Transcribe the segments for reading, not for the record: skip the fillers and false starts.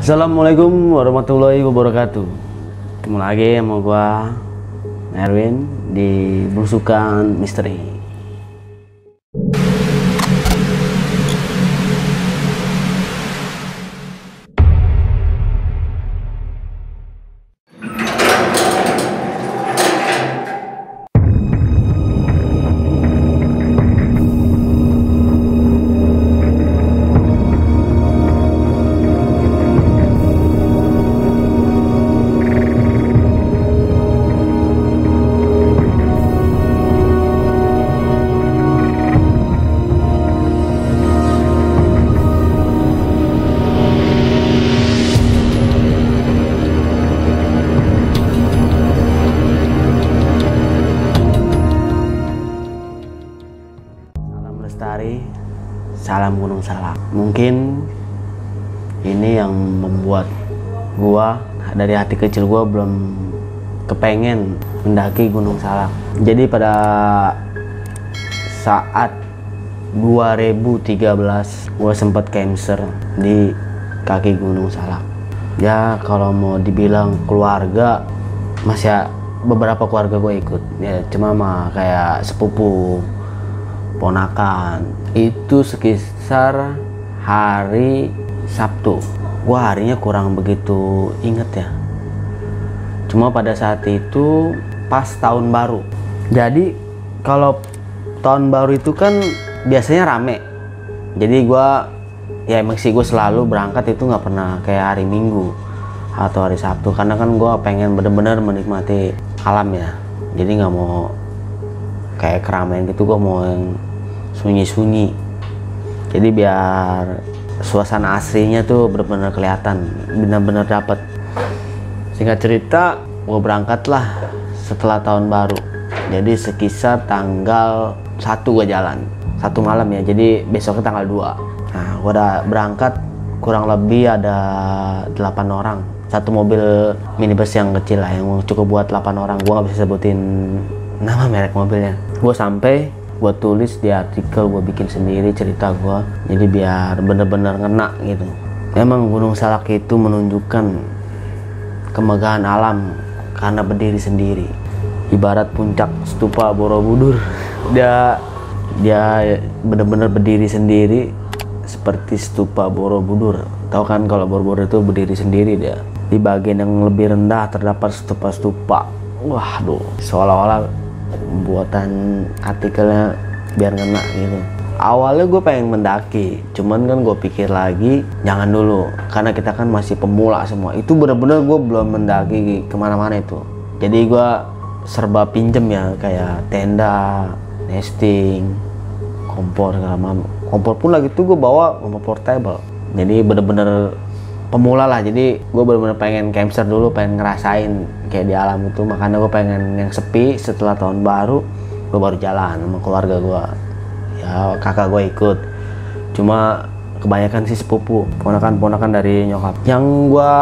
Assalamualaikum warahmatullahi wabarakatuh. Ketemu lagi sama gua Erwin di Belusukan Misteri. Lestari, salam Gunung Salak. Mungkin ini yang membuat gua dari hati kecil gua belum kepengen mendaki Gunung Salak. Jadi pada saat 2013 gua sempat cancer di kaki Gunung Salak. Ya kalau mau dibilang keluarga, masih beberapa keluarga gue ikut. Ya cuma mah kayak sepupu, ponakan. Itu sekitar hari Sabtu. Gua harinya kurang begitu inget ya, cuma pada saat itu pas tahun baru. Jadi kalau tahun baru itu kan biasanya rame. Jadi gua ya emang sih gue selalu berangkat itu nggak pernah kayak hari Minggu atau hari Sabtu, karena kan gua pengen bener-bener menikmati alam ya. Jadi nggak mau kayak keramaian gitu, gue mau yang sunyi-sunyi. Jadi biar suasana aslinya tuh benar-benar kelihatan, benar-benar dapet. Singkat cerita, gue berangkatlah setelah tahun baru. Jadi sekitar tanggal 1 gue jalan, 1 malam ya. Jadi besoknya tanggal 2. Nah, gue udah berangkat kurang lebih ada 8 orang. Satu mobil minibus yang kecil lah, yang cukup buat 8 orang. Gue nggak bisa sebutin nama merek mobilnya. Gue sampai, gue tulis di artikel, gue bikin sendiri cerita gue, jadi biar bener-bener ngena gitu. Emang Gunung Salak itu menunjukkan kemegahan alam karena berdiri sendiri, ibarat puncak stupa Borobudur. Dia bener-bener berdiri sendiri seperti stupa Borobudur. Tahu kan kalau Borobudur itu berdiri sendiri. Dia di bagian yang lebih rendah terdapat stupa-stupa. Waduh, seolah-olah buatan artikelnya biar ngena gitu. Awalnya gue pengen mendaki, cuman kan gue pikir lagi jangan dulu, karena kita kan masih pemula semua. Itu bener-bener gue belum mendaki kemana-mana itu. Jadi gue serba pinjem ya, kayak tenda, nesting, kompor segala macam. Kompor pun lagi tuh gue bawa kompor portable. Jadi bener-bener pemula lah. Jadi gue bener-bener pengen campster dulu, pengen ngerasain kayak di alam itu. Makanya gue pengen yang sepi. Setelah tahun baru gue baru jalan sama keluarga gue. Ya kakak gue ikut, cuma kebanyakan sih sepupu, ponakan-ponakan dari nyokap. Yang gue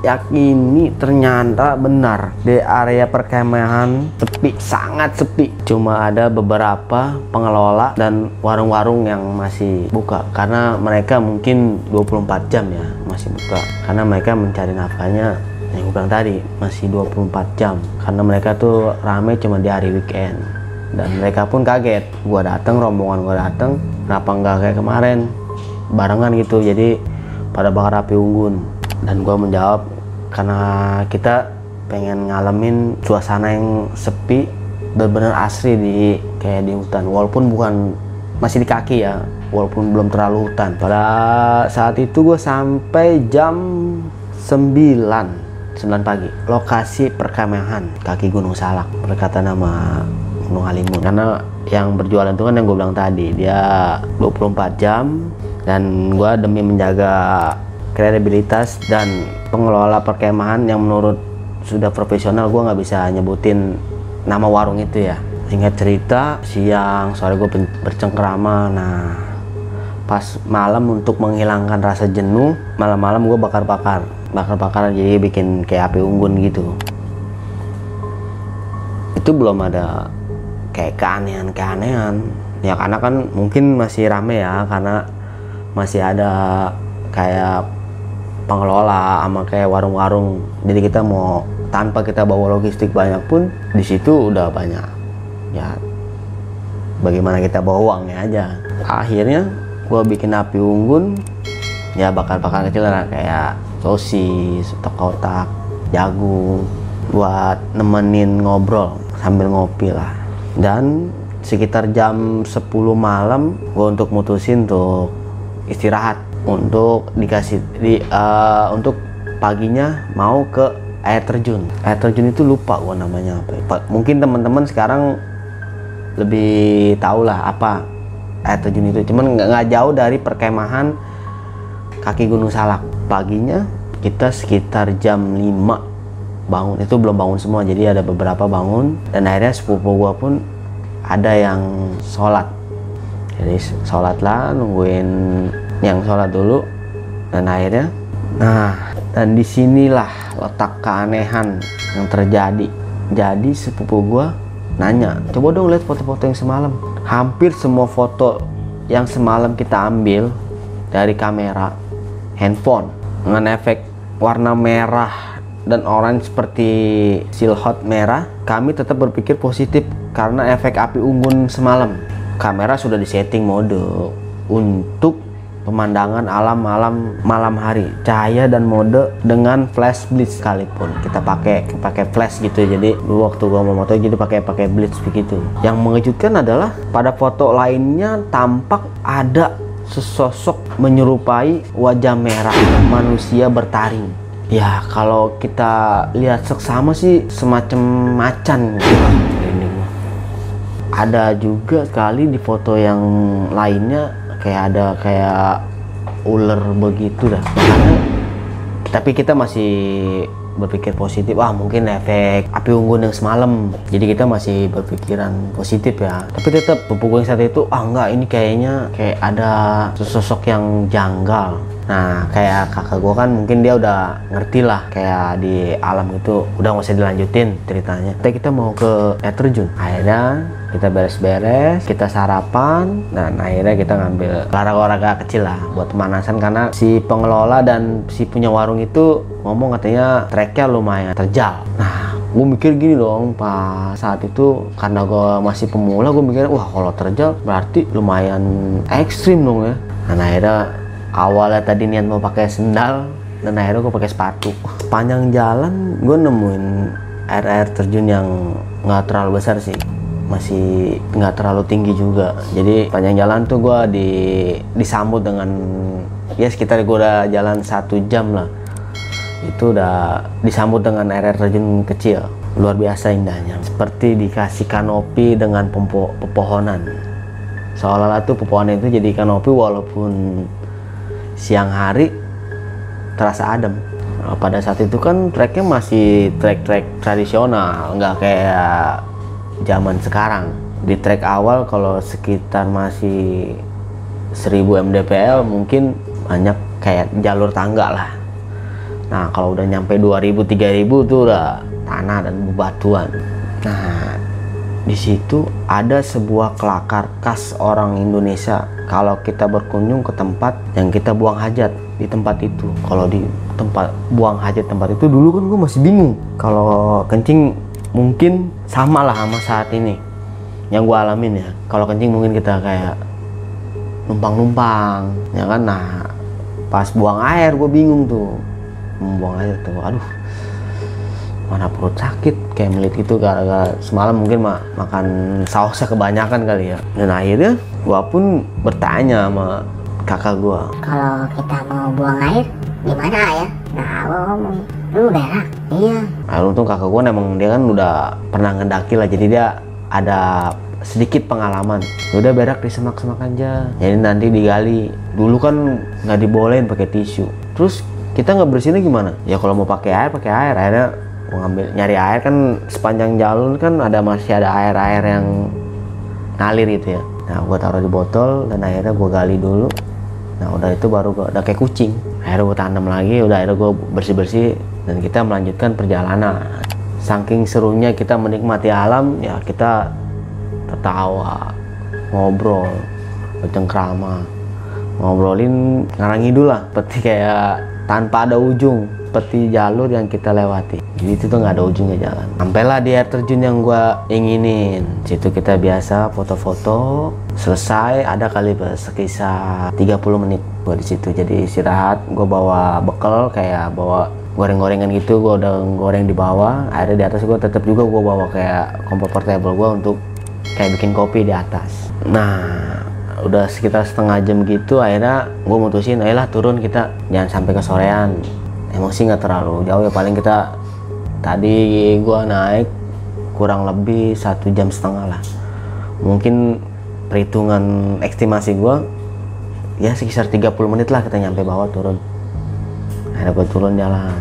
yakini ternyata benar, di area perkemahan sepi, sangat sepi. Cuma ada beberapa pengelola dan warung-warung yang masih buka, karena mereka mungkin 24 jam ya masih buka, karena mereka mencari nafkahnya yang gue bilang tadi masih 24 jam, karena mereka tuh rame cuma di hari weekend. Dan mereka pun kaget, gue dateng, rombongan gue dateng, kenapa nggak kayak kemarin barengan gitu. Jadi pada bakar api unggun. Dan gue menjawab, karena kita pengen ngalamin suasana yang sepi, bener-bener asri kayak di hutan. Walaupun bukan, masih di kaki ya, walaupun belum terlalu hutan. Pada saat itu gue sampai jam 9 pagi. Lokasi perkemahan kaki Gunung Salak, berkata nama Gunung Halimun. Karena yang berjualan itu kan yang gue bilang tadi, dia 24 jam. Dan gue demi menjaga kredibilitas dan pengelola perkemahan yang menurut sudah profesional, gue nggak bisa nyebutin nama warung itu ya. Singkat cerita, siang sore gue bercengkrama. Nah pas malam, untuk menghilangkan rasa jenuh, malam-malam gue bakar-bakaran, jadi bikin kayak api unggun gitu. Itu belum ada kayak keanehan ya, karena kan mungkin masih rame ya, karena masih ada kayak pengelola sama kayak warung-warung. Jadi kita mau tanpa kita bawa logistik banyak pun di situ udah banyak. Ya bagaimana kita bawa uangnya aja. Akhirnya gue bikin api unggun, ya bakar-bakar kecil lah kayak sosis, otak-otak, jagung, buat nemenin ngobrol sambil ngopi lah. Dan sekitar jam 10 malam gue untuk mutusin untuk istirahat, untuk untuk paginya mau ke air terjun. Air terjun itu lupa gue namanya apa. Mungkin teman-teman sekarang lebih tahu lah apa air terjun itu. Cuman nggak jauh dari perkemahan kaki Gunung Salak. Paginya kita sekitar jam 5 bangun. Itu belum bangun semua, jadi ada beberapa bangun. Dan akhirnya sepupu gue pun ada yang sholat. Jadi sholat lah, nungguin yang sholat dulu. Dan akhirnya, dan disinilah letak keanehan yang terjadi. Jadi sepupu gua nanya, coba dong lihat foto-foto yang semalam. Hampir semua foto yang semalam kita ambil dari kamera handphone dengan efek warna merah dan orange seperti silhouette merah, kami tetap berpikir positif karena efek api unggun semalam. Kamera sudah disetting mode untuk pemandangan alam malam hari, cahaya dan mode dengan flash blitz sekalipun. Kita pakai flash gitu. Jadi dulu waktu gua mau moto jadi pakai blitz begitu. Yang mengejutkan adalah pada foto lainnya tampak ada sesosok menyerupai wajah merah manusia bertaring. Ya kalau kita lihat seksama sih semacam macan gitu. Ada juga sekali di foto yang lainnya kayak ular begitu dah. Tapi kita masih berpikir positif, mungkin efek api unggun yang semalam. Jadi kita masih berpikiran positif ya. Tapi tetap pupuk yang saat itu, enggak, ini kayaknya kayak ada sosok yang janggal. Nah kayak kakak gua kan mungkin dia udah ngerti lah kayak di alam itu, udah nggak usah dilanjutin ceritanya. Kita mau ke air terjun. Akhirnya kita beres-beres, kita sarapan, dan akhirnya kita ngambil olahraga kecil lah buat pemanasan. Karena si pengelola dan si punya warung itu ngomong katanya treknya lumayan terjal. Nah gue mikir gini dong, pas saat itu karena gue masih pemula, gue mikir wah kalau terjal berarti lumayan ekstrim dong ya. Nah akhirnya awalnya tadi niat mau pakai sendal, dan akhirnya gue pakai sepatu. Sepanjang jalan gue nemuin air terjun yang nggak terlalu besar sih, masih nggak terlalu tinggi juga. Jadi panjang jalan tuh gue disambut dengan ya sekitar gue udah jalan 1 jam lah, itu udah disambut dengan air terjun kecil. Luar biasa indahnya, seperti dikasih kanopi dengan pepohonan. Seolah-olah tuh pepohonan itu jadi kanopi walaupun siang hari terasa adem. Nah, pada saat itu kan treknya masih trek tradisional, nggak kayak zaman sekarang. Di trek awal kalau sekitar masih 1000 mdpl mungkin banyak kayak jalur tangga lah. Nah kalau udah nyampe 2000-3000 tuh udah tanah dan bebatuan. Nah di situ ada sebuah kelakar khas orang Indonesia kalau kita berkunjung ke tempat yang kita buang hajat di tempat itu. Kalau di tempat buang hajat tempat itu dulu kan gue masih bingung. Kalau kencing mungkin sama lah sama saat ini yang gue alamin ya. Kalau kencing mungkin kita kayak numpang-numpang ya kan. Nah pas buang air gue bingung tuh, membuang air tuh, aduh mana perut sakit kayak melit gitu gara-gara semalam mungkin makan sausnya kebanyakan kali ya. Dan akhirnya gue pun bertanya sama kakak gue, kalau kita mau buang air gimana ya? Nah gue ngomong, lu berak? Iya. Nah untung kakak gue emang dia kan udah pernah ngedaki lah, jadi dia ada sedikit pengalaman. Udah berak di semak-semak aja, jadi nanti digali. Dulu kan nggak dibolehin pakai tisu. Terus kita nggak bersihnya gimana? Ya kalau mau pakai air. Akhirnya mau nyari air kan sepanjang jalur kan masih ada air yang ngalir gitu ya. Nah gue taruh di botol dan akhirnya gue gali dulu. Nah udah itu baru gue udah kayak kucing. Akhirnya gue tanam lagi, akhirnya gue bersih dan kita melanjutkan perjalanan. Saking serunya kita menikmati alam ya, kita tertawa, ngobrol, bercengkrama, ngobrolin ngarang ngidul lah, seperti kayak tanpa ada ujung, seperti jalur yang kita lewati. Jadi itu tuh nggak ada ujungnya jalan. Sampailah di air terjun yang gua inginin. Situ kita biasa foto-foto, selesai ada kali sekitar 30 menit gua di situ. Jadi istirahat, gua bawa bekal kayak bawa goreng-gorengan gitu, gua udah goreng di bawah. Akhirnya di atas gua tetap juga gua bawa kayak kompor portable gua untuk kayak bikin kopi di atas. Nah, udah sekitar setengah jam gitu, akhirnya gue mutusin, ayolah turun, kita jangan sampai ke sorean. Emang sih nggak terlalu jauh ya, paling kita tadi gue naik kurang lebih 1,5 jam lah. Mungkin perhitungan estimasi gue ya sekitar 30 menit lah kita nyampe bawah turun. Akhirnya gue turun jalan.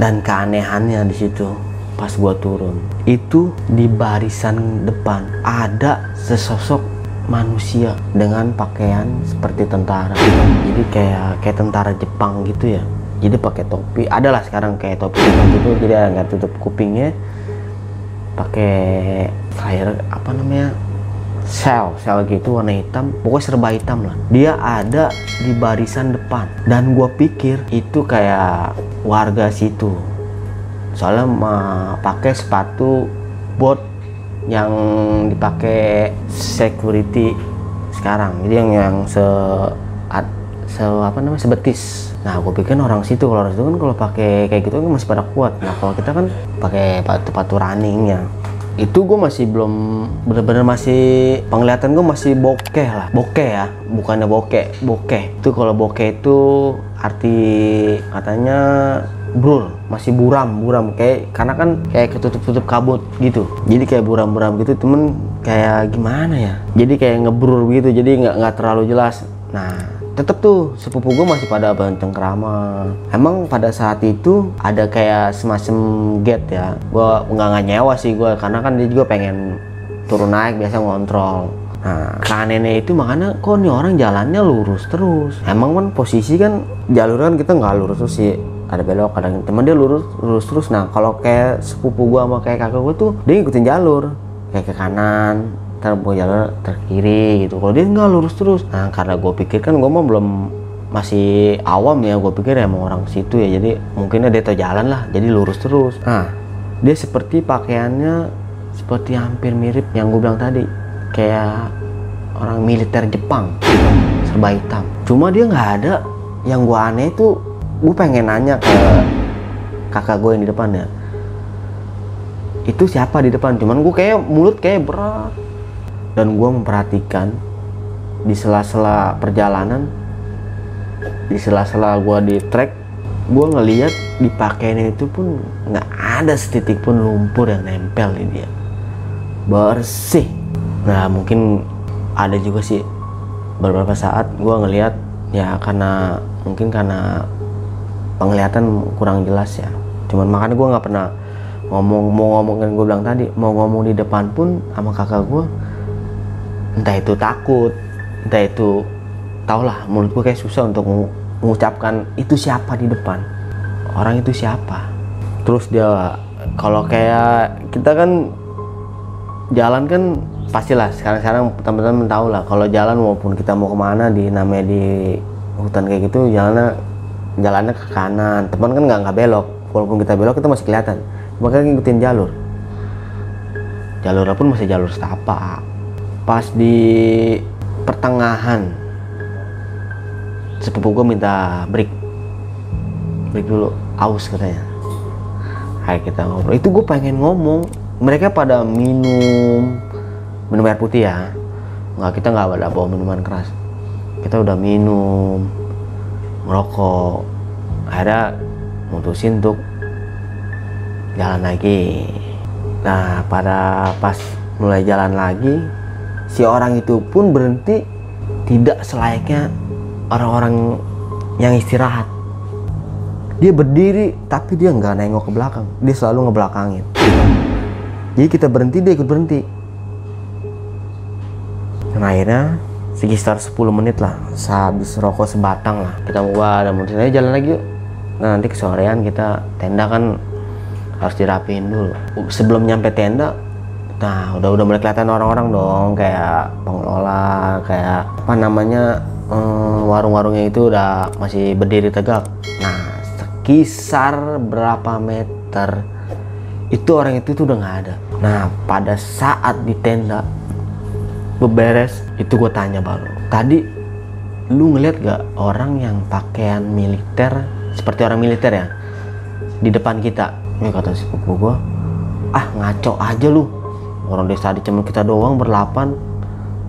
Dan keanehannya di situ pas gue turun itu di barisan depan ada sesosok manusia dengan pakaian seperti tentara. Jadi kayak tentara Jepang gitu ya. Jadi pakai topi. Adalah sekarang kayak topi gitu. Jadi nggak tutup kupingnya. Pakai kayak apa namanya? Shell gitu warna hitam. Pokoknya serba hitam lah. Dia ada di barisan depan. Dan gua pikir itu kayak warga situ. Soalnya pakai sepatu bot yang dipakai security sekarang, jadi yang apa namanya, sebetis. Nah, gue pikir orang situ, kalau orang situ kan kalau pakai kayak gitu kan masih pada kuat. Nah, kalau kita kan pakai sepatu runningnya, itu gue masih belum bener-bener, masih penglihatan gue masih bokeh lah, bokeh ya, bukannya bokeh. Itu kalau bokeh itu arti katanya brul, masih buram kayak, karena kan kayak ketutup kabut gitu, jadi kayak buram gitu temen, kayak gimana ya, jadi kayak ngebrur gitu, jadi nggak terlalu jelas. Nah, tetep tuh sepupu gue masih pada bercengkrama. Emang pada saat itu ada kayak semacam gate ya, gue nggak nyewa sih gue, karena kan dia juga pengen turun naik biasa ngontrol. Nah, keanehannya itu makanya kok nih orang jalannya lurus terus. Emang kan posisi kan jalur kan kita nggak lurus terus sih, ada belok, kadang temen dia lurus terus. Nah, kalau kayak sepupu gua sama kayak kakak gua tuh dia ngikutin jalur kayak ke kanan, ntar mau jalur ke kiri gitu. Kalau dia nggak lurus terus. Nah, karena gua pikir kan gua mah belum, masih awam ya, gua pikir emang orang situ ya, jadi mungkin dia tahu jalan lah, jadi lurus terus. Nah, dia seperti pakaiannya seperti hampir mirip yang gua bilang tadi, kayak orang militer Jepang, serba hitam. Cuma dia nggak ada. Yang gua aneh itu, gue pengen nanya ke kakak gue yang di depan ya, itu siapa di depan, cuman gue kayak mulut kayak berat. Dan gue memperhatikan di sela-sela perjalanan, di sela-sela gue di trek, gue ngeliat di pakaiannya itu pun nggak ada setitik pun lumpur yang nempel di dia, bersih. Nah, mungkin ada juga sih beberapa saat gue ngeliat ya, karena mungkin karena penglihatan kurang jelas ya. Cuman makanya gue nggak pernah ngomong kan, gue bilang tadi mau ngomong di depan pun sama kakak gue, entah itu takut, entah itu, tau lah, mulut gue kayak susah untuk mengucapkan itu siapa di depan, orang itu siapa. Terus dia, kalau kayak kita kan jalan kan pastilah sekarang teman-teman tahu lah, kalau jalan maupun kita mau kemana namanya di hutan kayak gitu, jalannya ke kanan, teman kan nggak belok, walaupun kita belok itu masih kelihatan, makanya ngikutin jalurnya pun masih jalur setapak. Pas di pertengahan, sepupu gue minta break dulu, aus katanya. Hai, kita ngobrol, itu gue pengen ngomong, mereka pada minum air putih ya, kita nggak ada bawa minuman keras, kita udah minum, ngerokok. Akhirnya mutusin untuk jalan lagi. Nah, pas mulai jalan lagi, si orang itu pun berhenti, tidak selayaknya orang-orang yang istirahat. Dia berdiri tapi dia nggak nengok ke belakang, dia selalu ngebelakangin. Jadi kita berhenti, dia ikut berhenti. Dan akhirnya sekitar 10 menit lah, sehabis rokok sebatang lah, kita ada mutusin aja jalan lagi yuk. Nah, nanti kesorean kita, tenda kan harus dirapiin dulu. Sebelum nyampe tenda, nah udah mulai kelihatan orang-orang dong, kayak pengelola, kayak apa namanya, warung-warungnya itu udah masih berdiri tegak. Nah, kisar berapa meter itu orang itu tuh udah nggak ada. Nah pada saat di tenda beberes itu gue tanya baru, tadi lu ngeliat gak orang yang pakaian militer seperti orang militer ya di depan kita? Ya kata sepupu gue, ah ngaco aja lu, orang desa di cuma kita doang berlapan,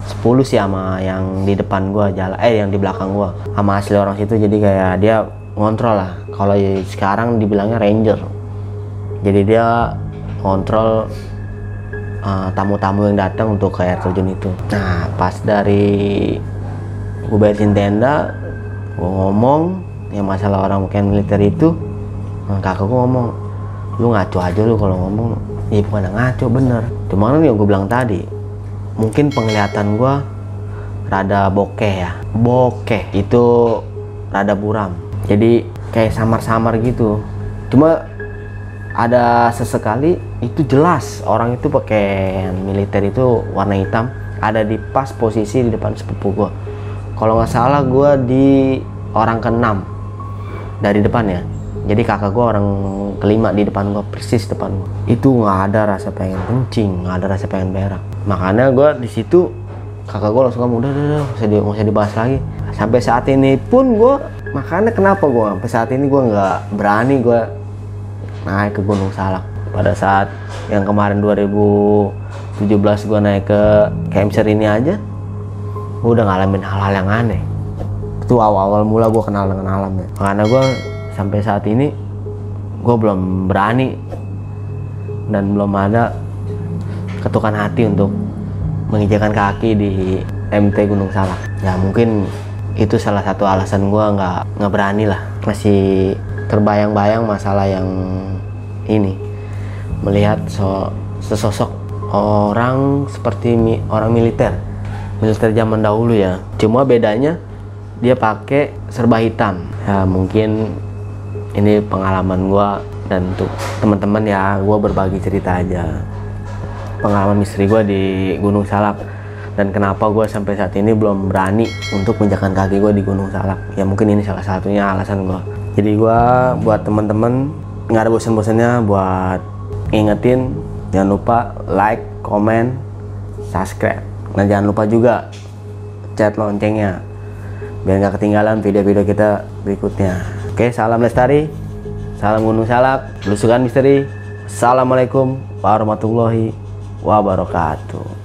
10 sih sama yang di depan gua jalan, yang di belakang gua sama asli orang situ. Jadi kayak dia ngontrol lah, kalau sekarang dibilangnya ranger. Jadi dia ngontrol tamu-tamu yang datang untuk ke air terjun itu. Nah pas dari gua beresin tenda, gua ngomong yang masalah orang pakaian militer itu, kakak gua ngomong, lu ngaco aja lu kalau ngomong. Ya bukan ngaco, bener, cuman yang gue bilang tadi, mungkin penglihatan gue rada bokeh ya. Bokeh itu rada buram, jadi kayak samar-samar gitu. Cuma ada sesekali itu jelas orang itu pakai militer itu warna hitam, ada di pas posisi di depan sepupu gue. Kalau nggak salah gue di orang ke-6 dari depan ya. Jadi kakak gue orang kelima di depan gue, persis depan gue. Itu nggak ada rasa pengen kencing, nggak ada rasa pengen berak. Makanya gue di situ kakak gue langsung ngomong, udah nggak usah dibahas lagi. Sampai saat ini pun gue, makanya kenapa gue sampai saat ini gue nggak berani gue naik ke Gunung Salak. Pada saat yang kemarin 2017 gue naik ke Kemser ini aja, gue udah ngalamin hal-hal yang aneh. Itu awal mula gue kenal dengan alam ya. Karena gue sampai saat ini gue belum berani dan belum ada ketukan hati untuk menginjakan kaki di MT Gunung Salak. Ya mungkin itu salah satu alasan gue nggak berani lah. Masih terbayang-bayang masalah yang ini, melihat sesosok orang seperti orang militer zaman dahulu ya. Cuma bedanya dia pakai serba hitam. Ya mungkin ini pengalaman gue, dan untuk teman-teman ya gue berbagi cerita aja pengalaman misteri gue di Gunung Salak, dan kenapa gue sampai saat ini belum berani untuk menginjakan kaki gue di Gunung Salak. Ya mungkin ini salah satunya alasan gue. Jadi gue buat teman-teman nggak ada bosan-bosannya buat ingetin, jangan lupa like, komen, subscribe. Nah jangan lupa juga chat loncengnya biar nggak ketinggalan video-video kita berikutnya. Oke, salam lestari, salam Gunung Salak, belusukan misteri. Assalamualaikum warahmatullahi wabarakatuh.